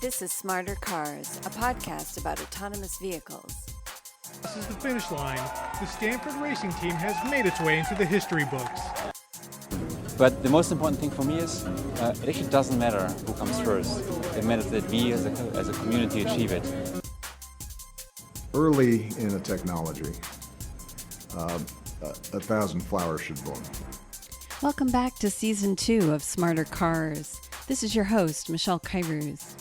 This is Smarter Cars, a podcast about autonomous vehicles. This is the finish line. The Stanford racing team has made its way into the history books. But the most important thing for me is it actually doesn't matter who comes first. It matters that we as a community achieve it. Early in a technology, a thousand flowers should bloom. Welcome back to Season 2 of Smarter Cars. This is your host, Michelle Kairouz.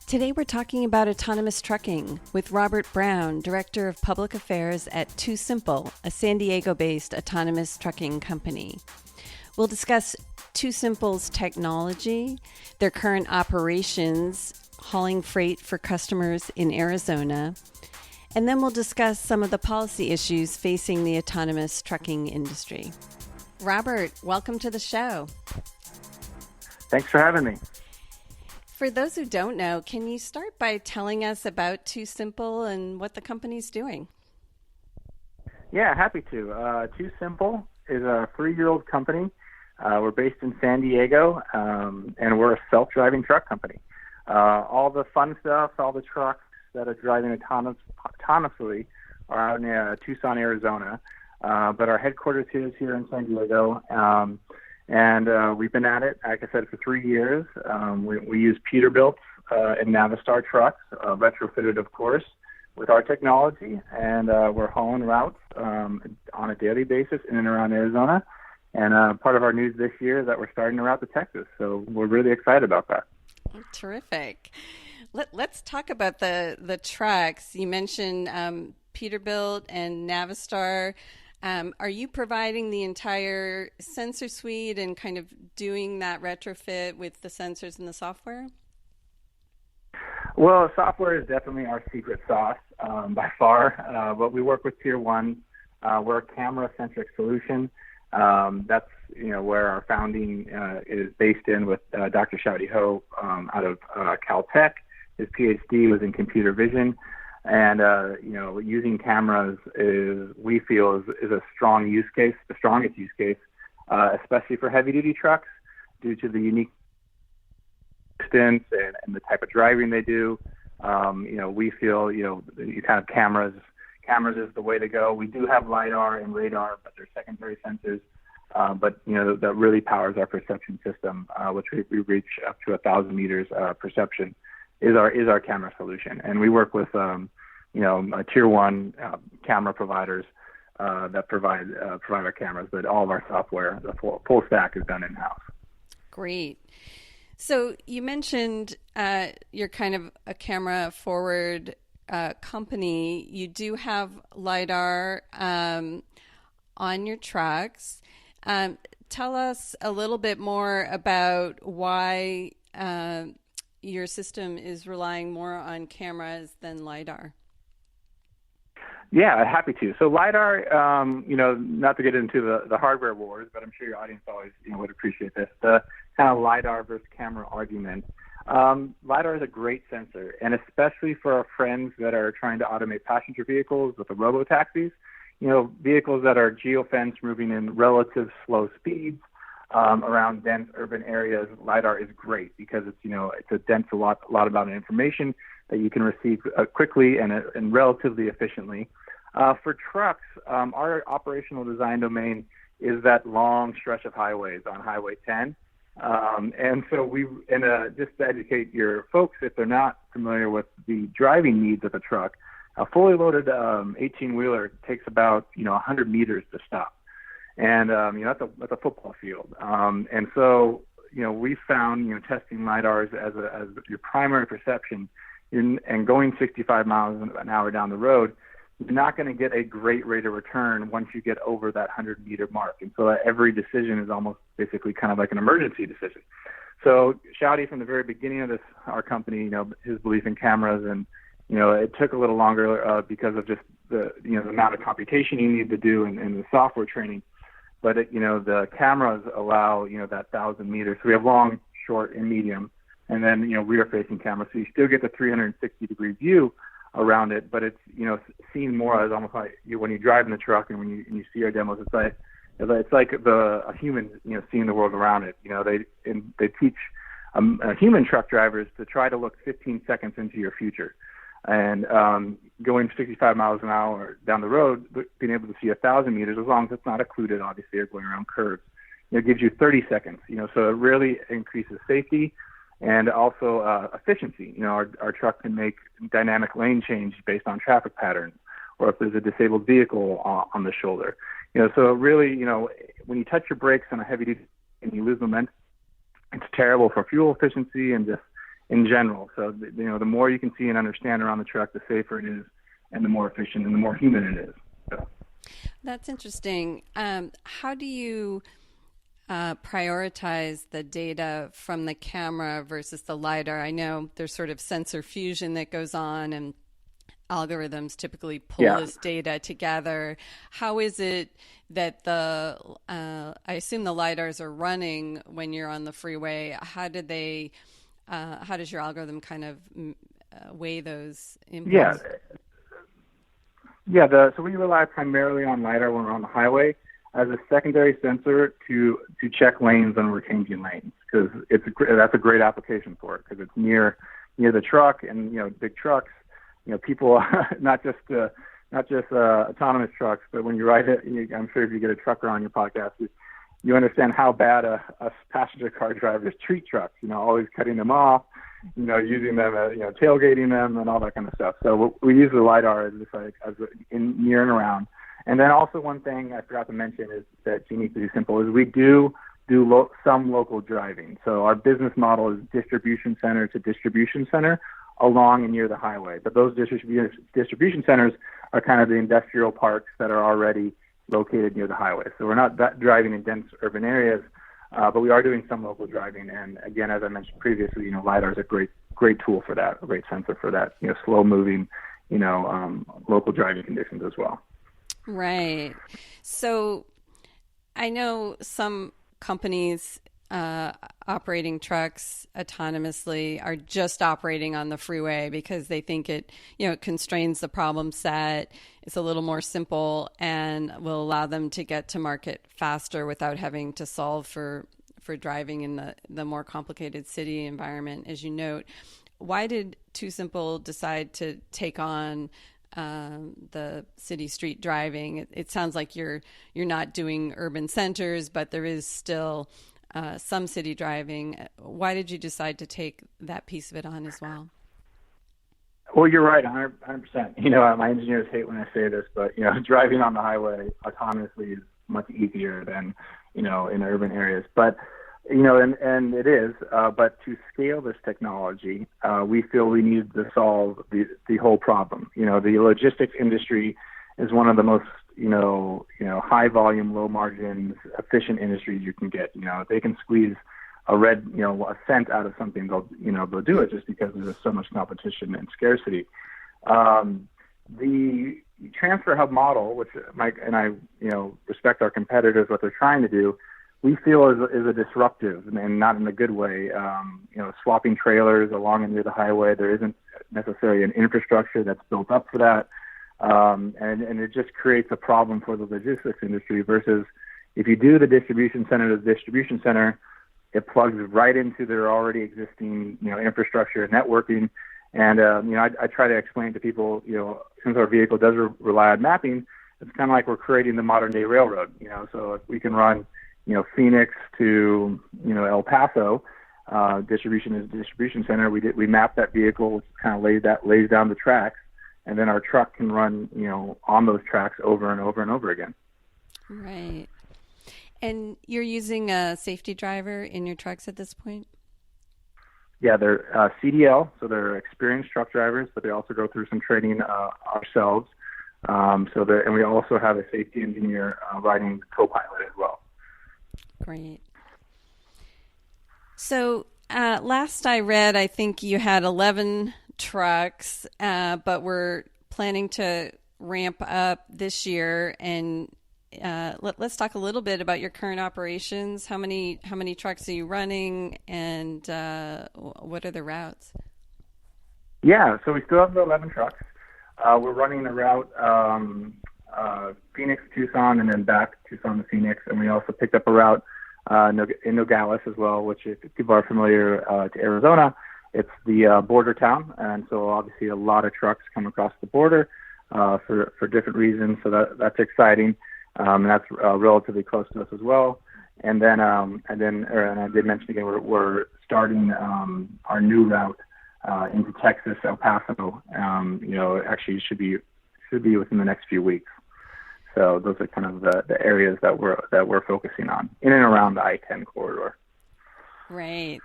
Today we're talking about autonomous trucking with Robert Brown, Director of Public Affairs at TuSimple, a San Diego-based autonomous trucking company. We'll discuss TuSimple's technology, their current operations, hauling freight for customers in Arizona, and then we'll discuss some of the policy issues facing the autonomous trucking industry. Robert, welcome to the show. Thanks for having me. For those who don't know, can you start by telling us about TuSimple and what the company's doing? Yeah, happy to. TuSimple is a 3-year-old company. We're based in San Diego, and we're a self-driving truck company. All the fun stuff, all the trucks that are driving autonomously are out in Tucson, Arizona. But our headquarters is here in San Diego. And we've been at it, like I said, for 3 years. We use Peterbilt and Navistar trucks, retrofitted, of course, with our technology. And we're hauling routes on a daily basis in and around Arizona. And part of our news this year is that we're starting a route to Texas. So we're really excited about that. Terrific. Let's talk about the trucks. You mentioned Peterbilt and Navistar. Are you providing the entire sensor suite and kind of doing that retrofit with the sensors and the software? Well, software is definitely our secret sauce by far, but we work with Tier 1. We're a camera-centric solution. That's where our founding is based in with Dr. Xiaodi Ho out of Caltech. His PhD was in computer vision. And, using cameras we feel is a strong use case, the strongest use case, especially for heavy-duty trucks due to the unique distance and the type of driving they do. We feel, you kind of cameras is the way to go. We do have LiDAR and radar, but they're secondary sensors. But that really powers our perception system, which we reach up to 1,000 meters perception. Is our camera solution, and we work with Tier 1 camera providers that provide our cameras, but all of our software, the full stack, is done in house. Great. So you mentioned you're kind of a camera forward company. You do have LiDAR on your trucks. Tell us a little bit more about why your system is relying more on cameras than LiDAR. Yeah, happy to. So LiDAR, not to get into the hardware wars, but I'm sure your audience always would appreciate this, the kind of LiDAR versus camera argument. LiDAR is a great sensor, and especially for our friends that are trying to automate passenger vehicles with the robo-taxis, vehicles that are geofenced, moving in relative slow speeds, around dense urban areas. LiDAR is great because it's a dense a lot about information that you can receive quickly and relatively efficiently. For trucks, our operational design domain is that long stretch of highways on Highway 10. And so just to educate your folks, if they're not familiar with the driving needs of a truck, a fully loaded 18-wheeler takes about 100 meters to stop. And that's a football field. And so we found testing LiDARs as your primary perception, and going 65 miles an hour down the road, you're not going to get a great rate of return once you get over that 100-meter mark. And so every decision is almost basically kind of like an emergency decision. So Xiaodi, from the very beginning of our company, his belief in cameras, and it took a little longer because of just the amount of computation you need to do and the software training. But the cameras allow that 1,000 meters. So we have long, short, and medium, and then rear-facing cameras. So you still get the 360-degree view around it, but it's seen more as almost like when you drive in the truck and when you see our demos, it's like a human seeing the world around it. They teach human truck drivers to try to look 15 seconds into your future. And going 65 miles an hour down the road, being able to see 1,000 meters, as long as it's not occluded, obviously, or going around curves, gives you 30 seconds. So it really increases safety and also efficiency. Our truck can make dynamic lane change based on traffic patterns, or if there's a disabled vehicle on the shoulder. So really, when you touch your brakes on a heavy duty and you lose momentum, it's terrible for fuel efficiency and just in general. So, the more you can see and understand around the truck, the safer it is, and the more efficient and the more human it is. So. That's interesting. How do you prioritize the data from the camera versus the LiDAR? I know there's sort of sensor fusion that goes on, and algorithms typically pull this data together. How is it that I assume the LiDARs are running when you're on the freeway? How does your algorithm kind of weigh those inputs? So we rely primarily on LiDAR when we're on the highway as a secondary sensor to check lanes when we're changing lanes, because that's a great application for it, because it's near the truck, and big trucks. People, not just autonomous trucks, but when you ride it, I'm sure if you get a trucker on your podcast, you understand how bad a passenger car drivers treat trucks. Always cutting them off, using them, tailgating them, and all that kind of stuff. So we use the LiDAR as in near and around. And then also one thing I forgot to mention is that's unique to TuSimple is we do some local driving. So our business model is distribution center to distribution center along and near the highway. But those distribution centers are kind of the industrial parks that are already located near the highway. So we're not driving in dense urban areas, but we are doing some local driving. And again, as I mentioned previously, LiDAR is a great tool for that, a great sensor for that, slow moving, local driving conditions as well. Right. So I know some companies operating trucks autonomously are just operating on the freeway because they think it constrains the problem set. It's a little more simple and will allow them to get to market faster without having to solve for driving in the more complicated city environment, as you note. Why did TuSimple decide to take on the city street driving? It sounds like you're not doing urban centers, but there is still some city driving. Why did you decide to take that piece of it on as well? Well, you're right, 100%. My engineers hate when I say this, but driving on the highway autonomously is much easier than in urban areas. But and it is. But to scale this technology, we feel we need to solve the whole problem. The logistics industry is one of the most high volume, low margins, efficient industries you can get. If they can squeeze a cent out of something, they'll do it just because there's so much competition and scarcity. The transfer hub model, which Mike and I, respect our competitors, what they're trying to do, we feel is a disruptive and not in a good way. Swapping trailers along and near the highway, there isn't necessarily an infrastructure that's built up for that. And it just creates a problem for the logistics industry versus if you do the distribution center to the distribution center, it plugs right into their already existing, infrastructure and networking. And, I try to explain to people, since our vehicle does rely on mapping, it's kind of like we're creating the modern day railroad, so if we can run, Phoenix to, El Paso, distribution is distribution center. We map that vehicle, which kind of lays down the tracks, and then our truck can run, on those tracks over and over and over again. Right. And you're using a safety driver in your trucks at this point? Yeah, they're CDL, so they're experienced truck drivers, but they also go through some training ourselves. And we also have a safety engineer riding co-pilot as well. Great. So last I read, I think you had 11 trucks, but we're planning to ramp up this year. And let's talk a little bit about your current operations. How many trucks are you running, and what are the routes? Yeah, so we still have the 11 trucks. We're running the route Phoenix, Tucson, and then back Tucson to Phoenix. And we also picked up a route in Nogales as well, which if people are familiar to Arizona, it's the border town, and so obviously a lot of trucks come across the border for different reasons. So that's exciting, and that's relatively close to us as well. And then I did mention again we're starting our new route into Texas, El Paso. Actually should be within the next few weeks. So those are kind of the areas that we're focusing on in and around the I-10 corridor. Right.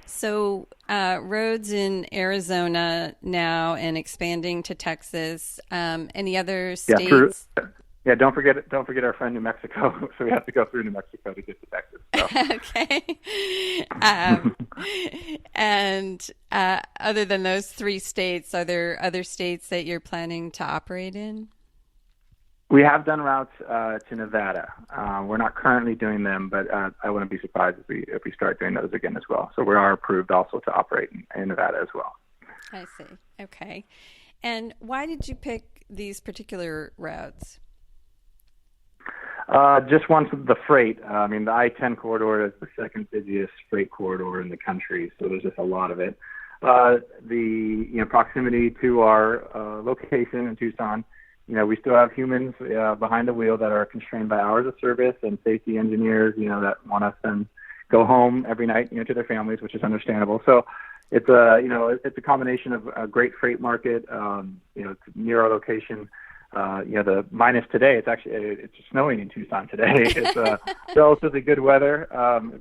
So roads in Arizona now and expanding to Texas. Any other states? Yeah, don't forget our friend New Mexico. So we have to go through New Mexico to get to Texas. So. Okay. And other than those three states, are there other states that you're planning to operate in? We have done routes to Nevada. We're not currently doing them, but I wouldn't be surprised if we start doing those again as well. So we are approved also to operate in Nevada as well. I see. Okay. And why did you pick these particular routes? Just once the freight. The I-10 corridor is the second busiest freight corridor in the country, so there's just a lot of it. The proximity to our location in Tucson. We still have humans behind the wheel that are constrained by hours of service and safety engineers, that want us to go home every night, to their families, which is understandable. So it's a combination of a great freight market, it's near our location. The minus today, it's snowing in Tucson today. It's relatively good weather,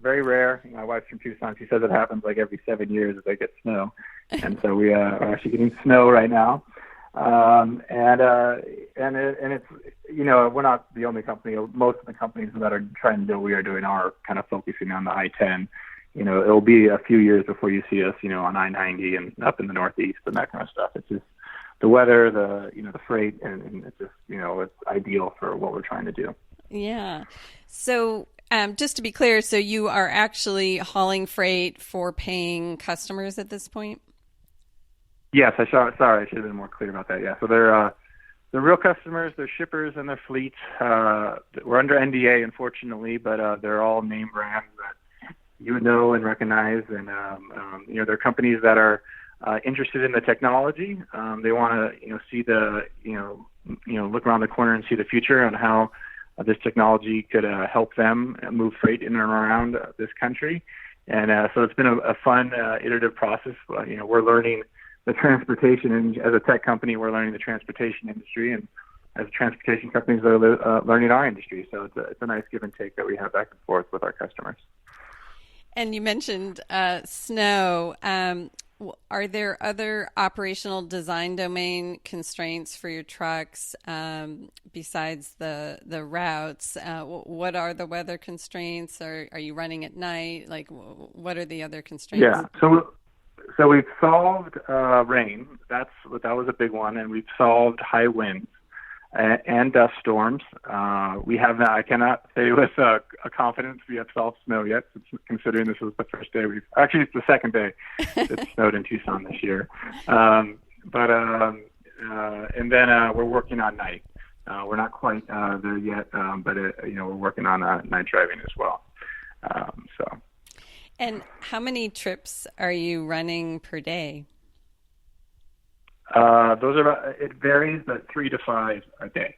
very rare. My wife's from Tucson. She says it happens like every 7 years that they get snow. And so we are actually getting snow right now. And it's, we're not the only company. Most of the companies that are trying to do what we are doing are kind of focusing on the I-10. It'll be a few years before you see us, on I-90 and up in the Northeast and that kind of stuff. It's just the weather, the freight, and it's just, it's ideal for what we're trying to do. Yeah. So just to be clear, so you are actually hauling freight for paying customers at this point? Yes, sorry, I should have been more clear about that. Yeah, so they're real customers, they're shippers, and they're fleets. We're under NDA, unfortunately, but they're all name brands that you would know and recognize, and they're companies that are interested in the technology. They want to, see look around the corner and see the future on how this technology could help them move freight in and around this country. And so it's been a fun, iterative process. We're learning the transportation, and as a tech company, we're learning the transportation industry, and as transportation companies, they're learning our industry. So it's a nice give and take that we have back and forth with our customers. And you mentioned snow. Are there other operational design domain constraints for your trucks besides the routes? What are the weather constraints? Are you running at night? Like, what are the other constraints? Yeah, so we've solved rain. That was a big one, and we've solved high winds and dust storms. We have not. I cannot say with a confidence we have solved snow yet, considering this was the first day it's the second day it snowed in Tucson this year. And then we're working on night. We're not quite there yet, but we're working on night driving as well. And how many trips are you running per day? It varies, but 3 to 5 a day.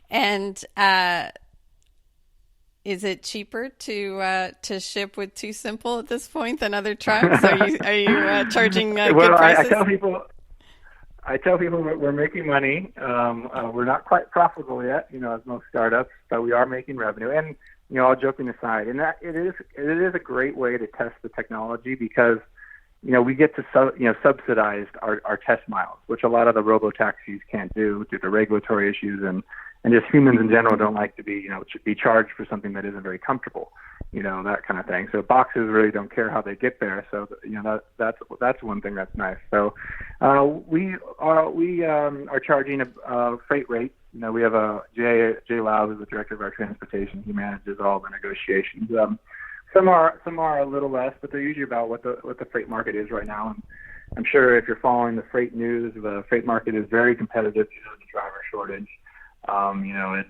And is it cheaper to ship with TuSimple at this point than other trucks? Are you charging good prices? I tell people we're making money. We're not quite profitable yet, as most startups, but we are making revenue. And all joking aside, and that it is a great way to test the technology because we get to subsidize our test miles, which a lot of the robo-taxis can't do due to regulatory issues, and just humans in general don't like to be be charged for something that isn't very comfortable, that kind of thing. So boxes really don't care how they get there. So that's one thing that's nice. So we are charging a freight rate. We have Jay Lau, who's the director of our transportation. He manages all the negotiations. Some are a little less, but they're usually about what the freight market is right now. And I'm sure if you're following the freight news, the freight market is very competitive due to the driver shortage. American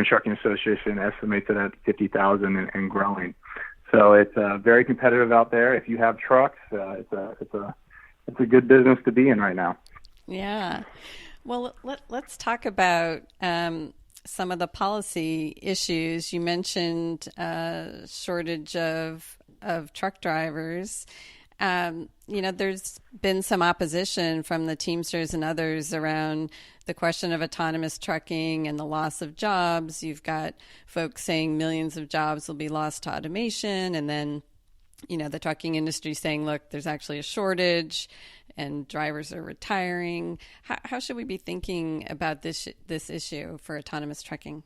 Trucking Association estimates it at 50,000 and growing. So it's very competitive out there. If you have trucks, it's a good business to be in right now. Yeah. Well, let's talk about some of the policy issues. You mentioned shortage of truck drivers. There's been some opposition from the Teamsters and others around the question of autonomous trucking and the loss of jobs. You've got folks saying millions of jobs will be lost to automation, and then, the trucking industry saying, look, there's actually a shortage and drivers are retiring. How should we be thinking about this issue for autonomous trucking?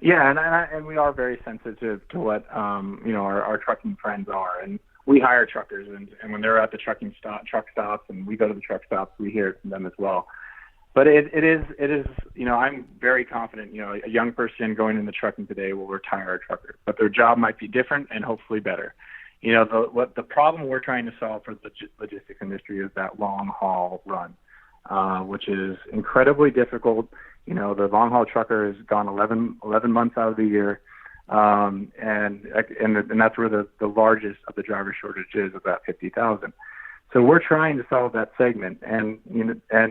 Yeah, and we are very sensitive to what our trucking friends are, and we hire truckers, and when they're at the truck stops, and we go to the truck stops, we hear it from them as well. But it is I'm very confident. A young person going into trucking today will retire a trucker, but their job might be different and hopefully better. The problem we're trying to solve for the logistics industry is that long haul run, which is incredibly difficult. The long haul trucker has gone 11 months out of the year. And that's where the largest of the driver shortage is, about 50,000. So we're trying to solve that segment. And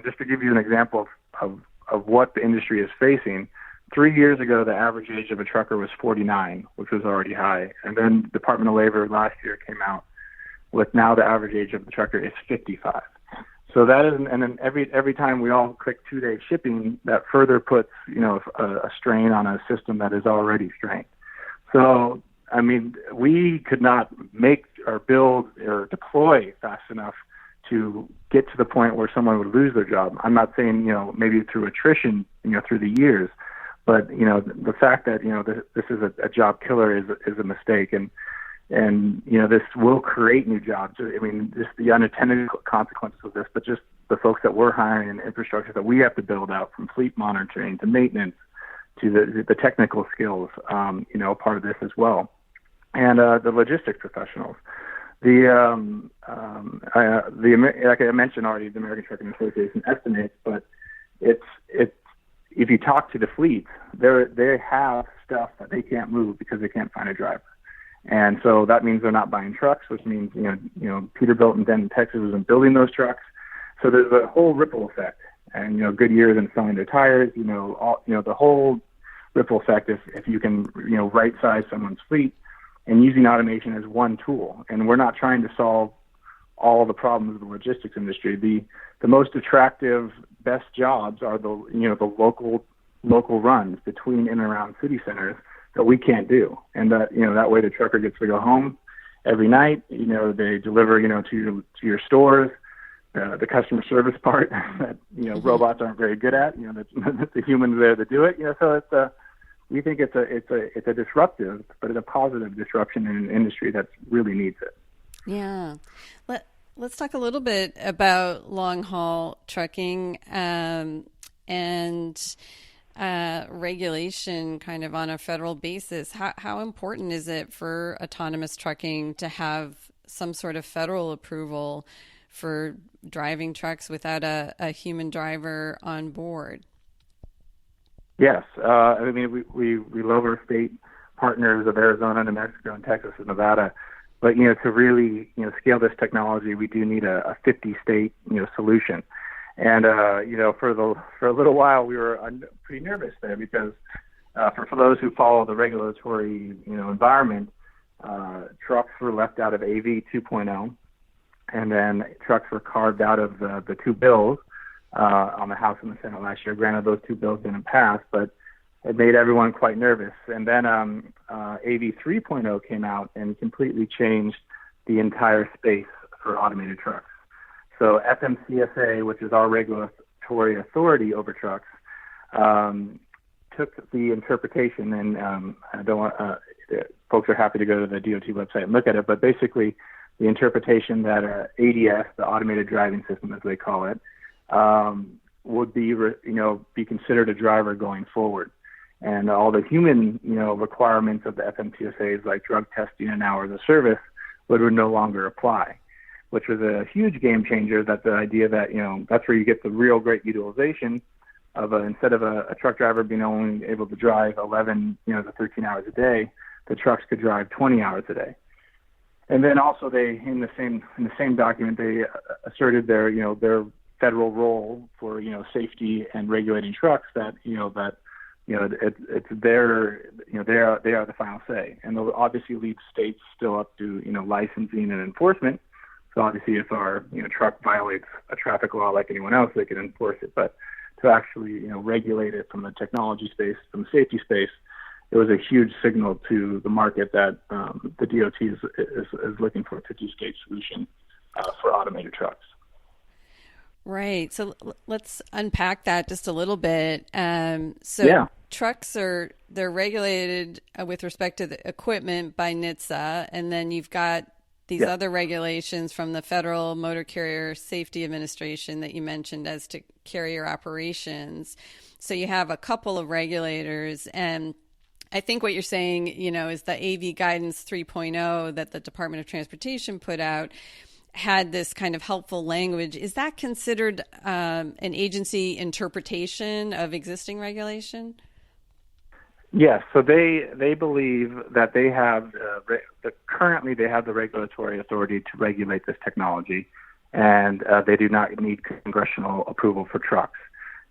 just to give you an example of what the industry is facing, 3 years ago, the average age of a trucker was 49, which was already high. And then the Department of Labor last year came out with now the average age of the trucker is 55. So that is, and then every time we all click 2-day shipping, that further puts, a strain on a system that is already strained. So, we could not make or build or deploy fast enough to get to the point where someone would lose their job. I'm not saying, maybe through attrition, through the years, but, the fact that, this is a job killer is a mistake. And this will create new jobs. Just the unintended consequences of this, but just the folks that we're hiring and infrastructure that we have to build out, from fleet monitoring to maintenance to the technical skills, part of this as well. And the logistics professionals. Like I mentioned already, the American Trucking Association estimates, but it's if you talk to the fleets, they have stuff that they can't move because they can't find a driver. And so that means they're not buying trucks, which means, Peterbilt and Denton, Texas isn't building those trucks. So there's a whole ripple effect. And, Goodyear isn't selling their tires, the whole ripple effect if you can, right size someone's fleet and using automation as one tool. And we're not trying to solve all the problems of the logistics industry. The most attractive, best jobs are the local runs between and around city centers that we can't do. And that way the trucker gets to go home every night. They deliver, to your stores. The customer service part that robots aren't very good at. That's the humans there to do it. So we think it's a disruptive, but it's a positive disruption in an industry that really needs it. Yeah. Let's talk a little bit about long haul trucking and regulation, kind of on a federal basis. How important is it for autonomous trucking to have some sort of federal approval for driving trucks without a human driver on board? Yes. We love our state partners of Arizona, New Mexico, and Texas and Nevada. But, to really, scale this technology, we do need a 50-state, solution. And, for a little while, we were pretty nervous there because for those who follow the regulatory, environment, trucks were left out of AV 2.0. And then trucks were carved out of the two bills on the House and the Senate last year. Granted, those two bills didn't pass, but it made everyone quite nervous. And then AV 3.0 came out and completely changed the entire space for automated trucks. So FMCSA, which is our regulatory authority over trucks, took the interpretation, and I don't want folks are happy to go to the DOT website and look at it, but basically the interpretation that ADS, the automated driving system as they call it, would be considered a driver going forward. And all the human, requirements of the FMCSAs like drug testing and hours of service would no longer apply, which was a huge game changer. That the idea that, that's where you get the real great utilization, instead of a truck driver being only able to drive 11, to 13 hours a day, the trucks could drive 20 hours a day. And then also they, in the same document, they asserted their federal role for, safety and regulating trucks, that it's their, they are the final say. And they'll obviously leave states still up to, licensing and enforcement. So obviously if our, truck violates a traffic law like anyone else, they can enforce it. But to actually, regulate it from the technology space, from the safety space, it was a huge signal to the market that the DOT is looking for a 50-state solution for automated trucks. Right. So let's unpack that just a little bit. Trucks they're regulated with respect to the equipment by NHTSA, and then you've got these other regulations from the Federal Motor Carrier Safety Administration that you mentioned as to carrier operations. So you have a couple of regulators, and I think what you're saying, is the AV Guidance 3.0 that the Department of Transportation put out had this kind of helpful language. Is that considered an agency interpretation of existing regulation? Yes. So they believe that they have currently they have the regulatory authority to regulate this technology, and they do not need congressional approval for trucks.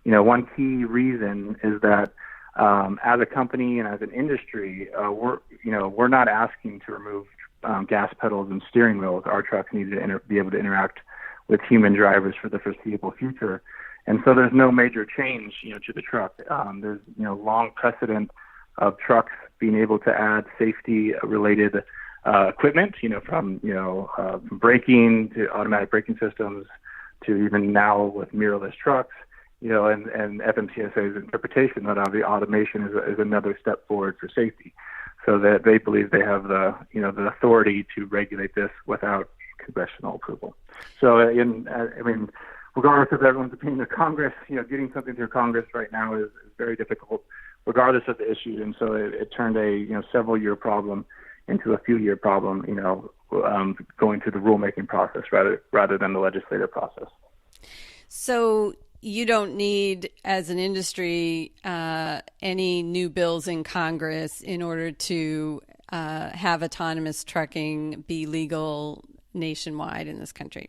One key reason is that as a company and as an industry, we're not asking to remove gas pedals and steering wheels. Our trucks need to be able to interact with human drivers for the foreseeable future, and so there's no major change, to the truck. There's long precedent of trucks being able to add safety-related equipment, from braking to automatic braking systems to even now with mirrorless trucks. And FMCSA's interpretation that the automation is another step forward for safety, so that they believe they have the authority to regulate this without congressional approval. So, regardless of everyone's opinion of Congress, getting something through Congress right now is very difficult, regardless of the issue. And so it turned a several-year problem into a few-year problem, going through the rulemaking process rather than the legislative process. So you don't need, as an industry, any new bills in Congress in order to have autonomous trucking be legal nationwide in this country.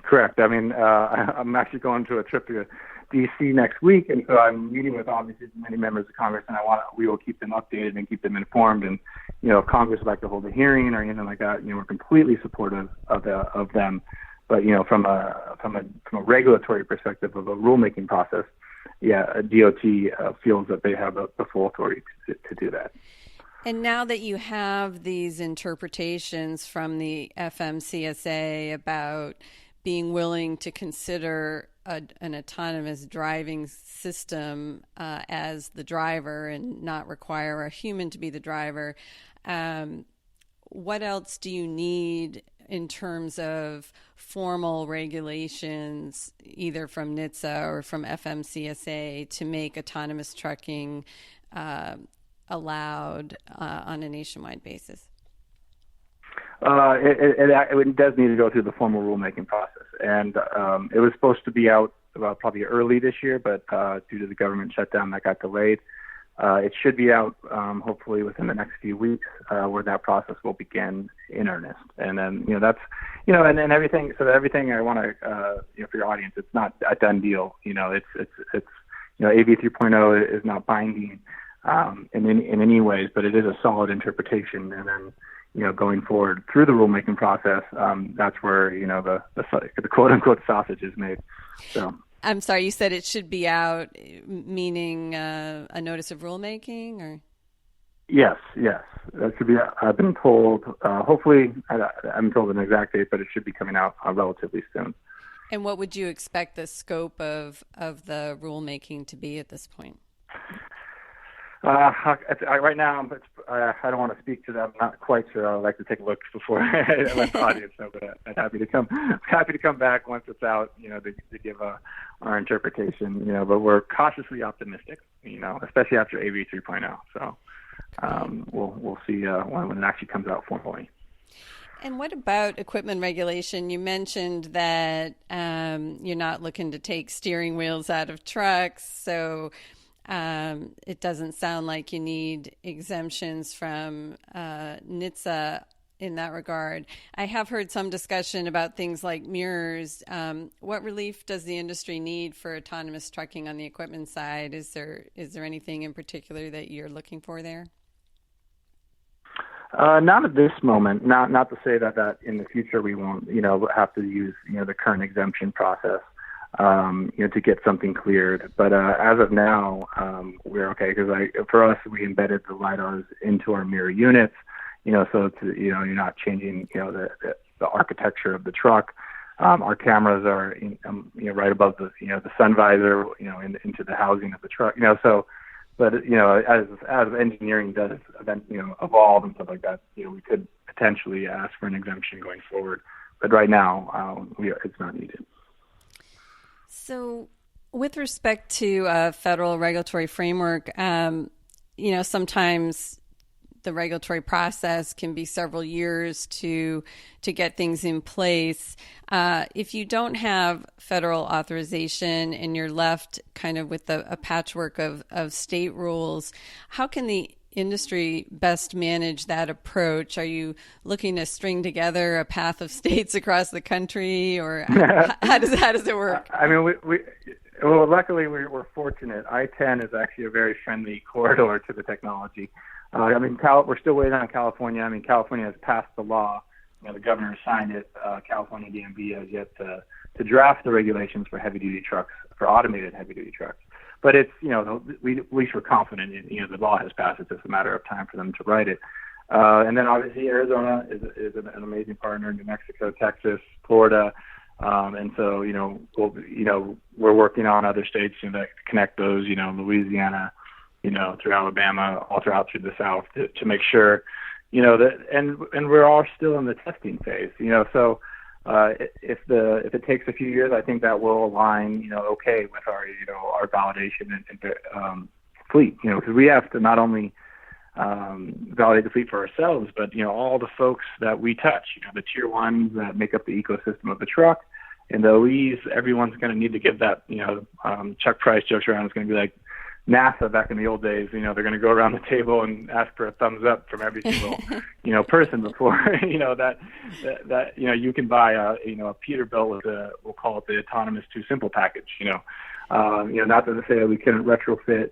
Correct. I'm actually going to a trip to D.C. next week, and so I'm meeting with obviously many members of Congress, and we will keep them updated and keep them informed. And if Congress would like to hold a hearing or anything like that, we're completely supportive of them. But from a regulatory perspective of a rulemaking process, DOT feels that they have the full authority to do that. And now that you have these interpretations from the FMCSA about being willing to consider an autonomous driving system as the driver and not require a human to be the driver, what else do you need in terms of formal regulations, either from NHTSA or from FMCSA, to make autonomous trucking allowed on a nationwide basis? It does need to go through the formal rulemaking process, and it was supposed to be out probably early this year, but due to the government shutdown, that got delayed. It should be out hopefully within the next few weeks, where that process will begin in earnest. And then that's and everything. So everything I want to for your audience, it's not a done deal. It's AV 3.0 is not binding in any ways, but it is a solid interpretation. And then going forward through the rulemaking process, that's where the quote unquote sausage is made. So. I'm sorry, you said it should be out, meaning a notice of rulemaking, or? Yes, that should be. I've been told. Hopefully, I haven't told an exact date, but it should be coming out relatively soon. And what would you expect the scope of the rulemaking to be at this point? Right now, I don't want to speak to that. I'm not quite sure. I would like to take a look before I let the audience know. But I'm happy to come back once it's out. To give our interpretation. But we're cautiously optimistic. Especially after AV 3.0. So we'll see when it actually comes out formally. And what about equipment regulation? You mentioned that you're not looking to take steering wheels out of trucks, so it doesn't sound like you need exemptions from NHTSA in that regard. I have heard some discussion about things like mirrors. What relief does the industry need for autonomous trucking on the equipment side? Is there anything in particular that you're looking for there? Not at this moment. Not to say that in the future we won't, have to use, the current exemption process, to get something cleared. But as of now, we're okay because for us, we embedded the lidars into our mirror units, so it's, you're not changing, the architecture of the truck. Our cameras are, right above the sun visor, into the housing of the truck, so. But as engineering does evolve and stuff like that, we could potentially ask for an exemption going forward. But right now, it's not needed. So, with respect to federal regulatory framework, sometimes the regulatory process can be several years to get things in place. If you don't have federal authorization and you're left kind of with a patchwork of state rules, how can the industry best manage that approach? Are you looking to string together a path of states across the country, or how does it work? I mean, well, luckily we're fortunate. I-10 is actually a very friendly corridor to the technology. We're still waiting on California. California has passed the law. The governor signed it. California DMV has yet to draft the regulations for heavy-duty trucks, for automated heavy-duty trucks. But it's, at least we're confident in, the law has passed. It's just a matter of time for them to write it. And then obviously Arizona is an amazing partner. New Mexico, Texas, Florida. And so, we're working on other states that connect those, Louisiana, through Alabama, all throughout through the South to make sure, that, and we're all still in the testing phase, so if it takes a few years, I think that will align, okay with our validation and fleet, because we have to not only validate the fleet for ourselves, but, all the folks that we touch, the tier ones that make up the ecosystem of the truck and the OEs, everyone's going to need to give that, Chuck Price jokes around, it's going to be like NASA back in the old days, they're going to go around the table and ask for a thumbs up from every single, person before, that you can buy a Peterbilt with we'll call it the autonomous TuSimple package, not to say that we couldn't retrofit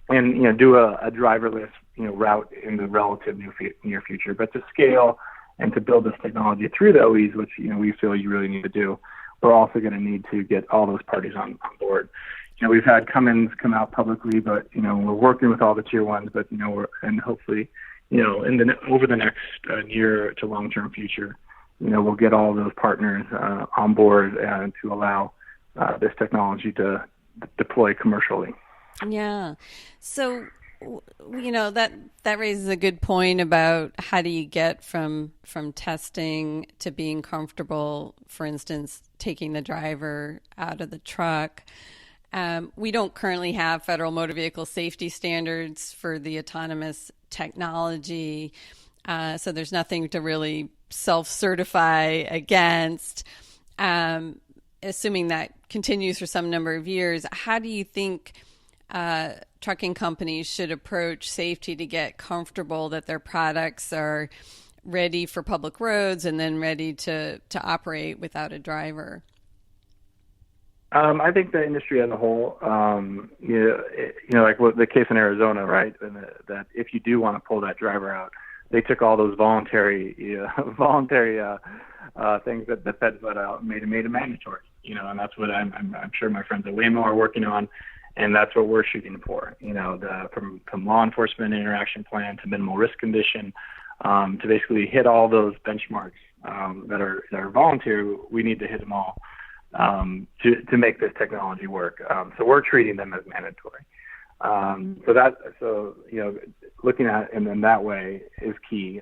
and, do a driverless, route in the relative near future, but to scale and to build this technology through the OEs, which, we feel you really need to do, we're also going to need to get all those parties on board. We've had Cummins come out publicly, but, we're working with all the tier ones, but, and hopefully, over the next near to long-term future, we'll get all those partners on board to allow this technology to deploy commercially. Yeah. So, that raises a good point about how do you get from testing to being comfortable, for instance, taking the driver out of the truck. We don't currently have federal motor vehicle safety standards for the autonomous technology, so there's nothing to really self-certify against. Assuming that continues for some number of years, how do you think trucking companies should approach safety to get comfortable that their products are ready for public roads and then ready to operate without a driver? I think the industry as a whole, like the case in Arizona, right? And that if you do want to pull that driver out, they took all those voluntary things that the feds let out, made it mandatory. And that's what I'm sure my friends at Waymo are working on, and that's what we're shooting for. From law enforcement interaction plan to minimal risk condition, to basically hit all those benchmarks that are voluntary. We need to hit them all. To make this technology work. So we're treating them as mandatory. Looking at it in that way is key.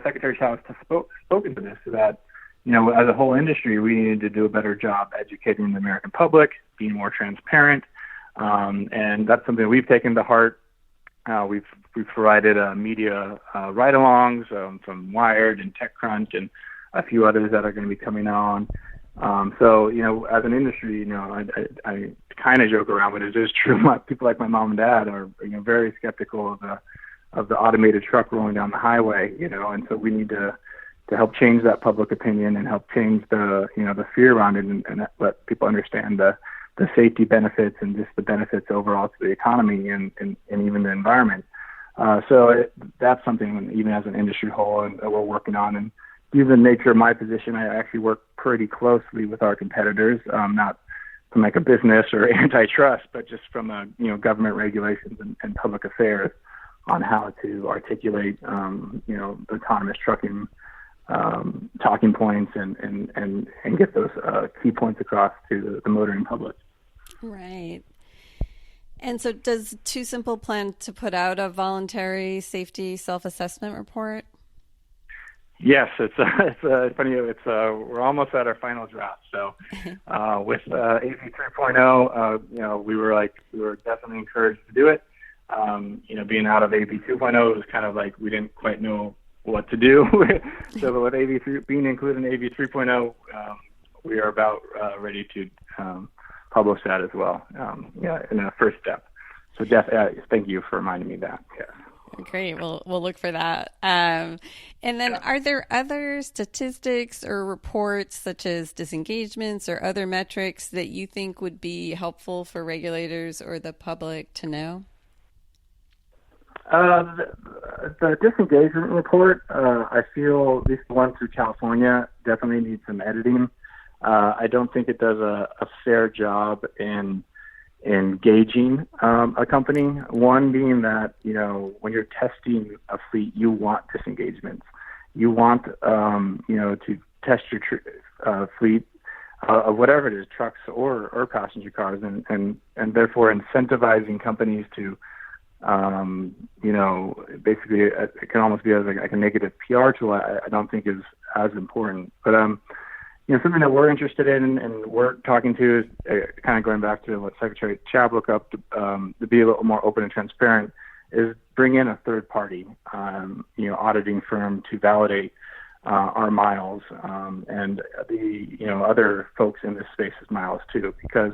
Secretary Chao has spoken to this, so that, as a whole industry, we need to do a better job educating the American public, being more transparent. And that's something we've taken to heart. We've we've provided media ride-alongs from Wired and TechCrunch and a few others that are going to be coming on. So, as an industry, I kind of joke around, but it is true. People like my mom and dad are, very skeptical of the automated truck rolling down the highway, and so we need to help change that public opinion and help change the fear around it and let people understand the safety benefits and just the benefits overall to the economy and even the environment. That's something, even as an industry whole, and we're working on. And due to the nature of my position, I actually work pretty closely with our competitors, not from like a business or antitrust, but just from government regulations and public affairs on how to articulate autonomous trucking talking points and get those key points across to the motoring public. Right. And so does TuSimple plan to put out a voluntary safety self-assessment report? Yes, it's funny. We're almost at our final draft. So with AV 3.0, we were definitely encouraged to do it. Being out of AV 2.0, it was kind of like we didn't quite know what to do. So with being included in AV 3.0, we are about ready to publish that as well. In a first step. So thank you for reminding me of that. Yes. Great. We'll look for that. And then are there other statistics or reports such as disengagements or other metrics that you think would be helpful for regulators or the public to know? The disengagement report, I feel, at least the one through California, definitely needs some editing. I don't think it does a fair job in gauging a company. One being that, when you're testing a fleet, you want disengagements. You want, to test your fleet of whatever it is, trucks or passenger cars, and therefore incentivizing companies to, basically it can almost be as like a negative PR tool. I don't think is as important. But something that we're interested in and we're talking to is kind of going back to what Secretary Chab looked up to be a little more open and transparent, is bring in a third party, auditing firm to validate our miles and the other folks in this space's miles too, because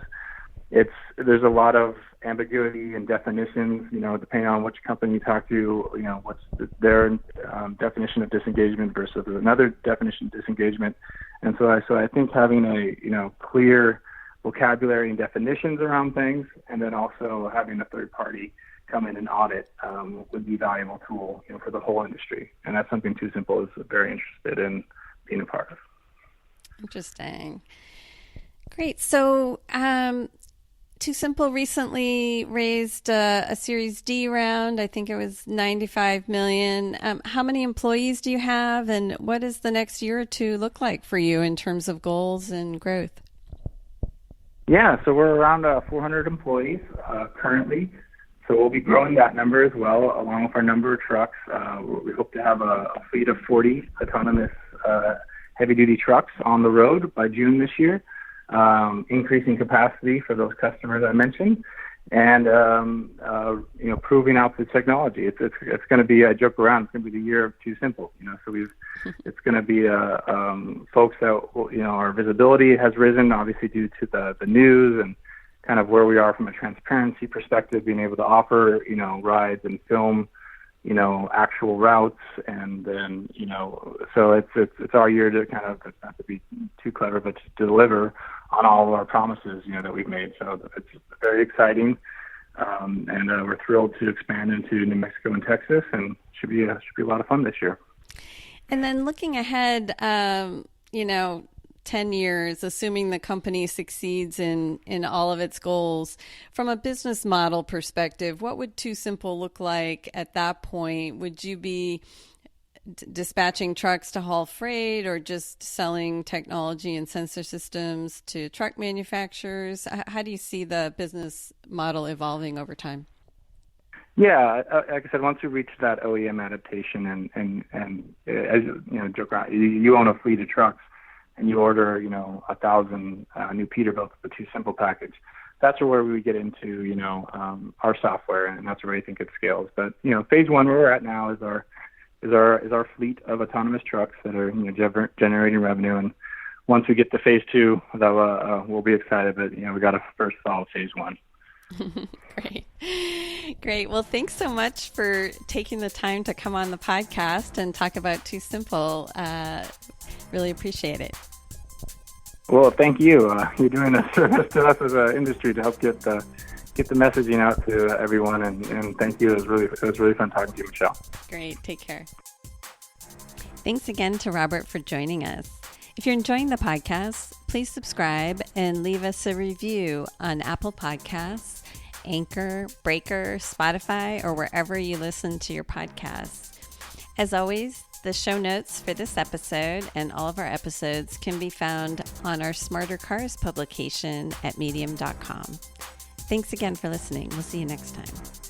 there's a lot of ambiguity and definitions, depending on which company you talk to, what's their definition of disengagement versus another definition of disengagement. And so I think having a, clear vocabulary and definitions around things, and then also having a third party come in and audit would be a valuable tool, for the whole industry. And that's something TuSimple is very interested in being a part of. Interesting. Great. So, TuSimple recently raised a Series D round. I think it was $95 million. How many employees do you have, and what does the next year or two look like for you in terms of goals and growth? Yeah, so we're around 400 employees currently. So we'll be growing that number as well, along with our number of trucks. We hope to have a fleet of 40 autonomous heavy-duty trucks on the road by June this year. Increasing capacity for those customers I mentioned, and proving out the technology. It's going to be, I joke around, it's going to be the year of TuSimple. So it's going to be folks that our visibility has risen, obviously due to the news and kind of where we are from a transparency perspective, being able to offer rides and film actual routes, and then so it's our year to kind of, not to be too clever, but to deliver on all of our promises that we've made. So it's very exciting, and we're thrilled to expand into New Mexico and Texas, and should be a lot of fun this year. And then looking ahead, 10 years, assuming the company succeeds in all of its goals, from a business model perspective, what would TuSimple look like at that point? Would you be dispatching trucks to haul freight, or just selling technology and sensor systems to truck manufacturers? How do you see the business model evolving over time? Yeah, like I said, once we reach that OEM adaptation and as joke around, you own a fleet of trucks, and you order, 1,000 new Peterbilts, the TuSimple package. that's where we get into, our software, and that's where I think it scales. But, phase one where we're at now is our fleet of autonomous trucks that are, generating revenue. And once we get to phase two, we'll be excited. But, we got to first solve phase one. Great. Well, thanks so much for taking the time to come on the podcast and talk about TuSimple. Really appreciate it. Well, thank you. You're doing a service to us as an industry to help get the messaging out to everyone. And thank you. It was really fun talking to you, Michelle. Great. Take care. Thanks again to Robert for joining us. If you're enjoying the podcast, please subscribe and leave us a review on Apple Podcasts, Anchor, Breaker, Spotify, or wherever you listen to your podcasts. As always, the show notes for this episode and all of our episodes can be found on our Smarter Cars publication at medium.com. Thanks again for listening. We'll see you next time.